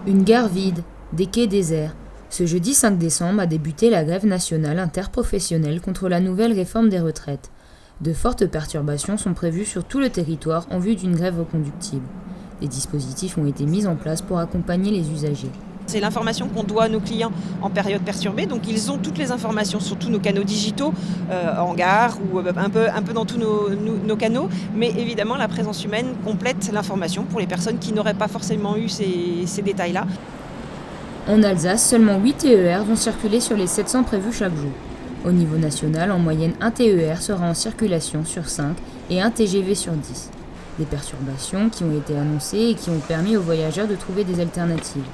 Une gare vide, des quais déserts. Ce jeudi 5 décembre a débuté la grève nationale interprofessionnelle contre la nouvelle réforme des retraites. De fortes perturbations sont prévues sur tout le territoire en vue d'une grève reconductible. Des dispositifs ont été mis en place pour accompagner les usagers. C'est l'information qu'on doit à nos clients en période perturbée, donc ils ont toutes les informations sur tous nos canaux digitaux, en gare ou un peu dans tous nos canaux, mais évidemment la présence humaine complète l'information pour les personnes qui n'auraient pas forcément eu ces détails-là. En Alsace, seulement 8 TER vont circuler sur les 700 prévus chaque jour. Au niveau national, en moyenne, un TER sera en circulation sur 5 et un TGV sur 10. Des perturbations qui ont été annoncées et qui ont permis aux voyageurs de trouver des alternatives.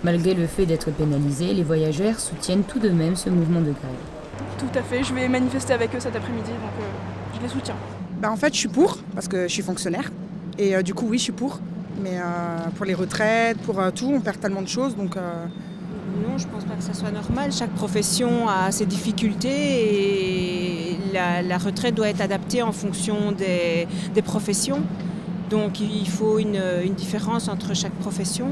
Malgré le fait d'être pénalisés, les voyageurs soutiennent tout de même ce mouvement de grève. Tout à fait, je vais manifester avec eux cet après-midi, donc je les soutiens. En fait, je suis pour, parce que je suis fonctionnaire. Et du coup, oui, je suis pour. Mais pour les retraites, pour tout, on perd tellement de choses, donc... Non, je ne pense pas que ça soit normal. Chaque profession a ses difficultés et la retraite doit être adaptée en fonction des professions. Donc il faut une différence entre chaque profession.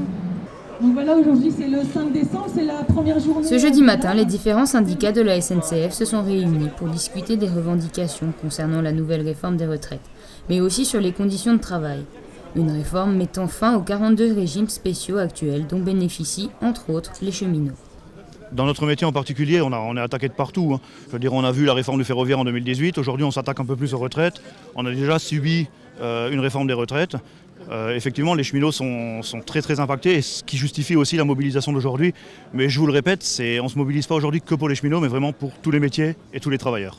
Donc voilà, aujourd'hui c'est le 5 décembre, c'est la première journée... Ce jeudi matin, les différents syndicats de la SNCF se sont réunis pour discuter des revendications concernant la nouvelle réforme des retraites, mais aussi sur les conditions de travail. Une réforme mettant fin aux 42 régimes spéciaux actuels dont bénéficient, entre autres, les cheminots. Dans notre métier en particulier, on est attaqué de partout. Je veux dire, on a vu la réforme du ferroviaire en 2018. Aujourd'hui, on s'attaque un peu plus aux retraites. On a déjà subi une réforme des retraites. Effectivement, les cheminots sont très très impactés, et ce qui justifie aussi la mobilisation d'aujourd'hui. Mais je vous le répète, on ne se mobilise pas aujourd'hui que pour les cheminots, mais vraiment pour tous les métiers et tous les travailleurs.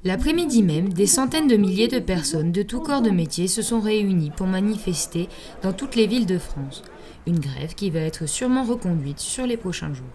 L'après-midi même, des centaines de milliers de personnes de tous corps de métier se sont réunies pour manifester dans toutes les villes de France. Une grève qui va être sûrement reconduite sur les prochains jours.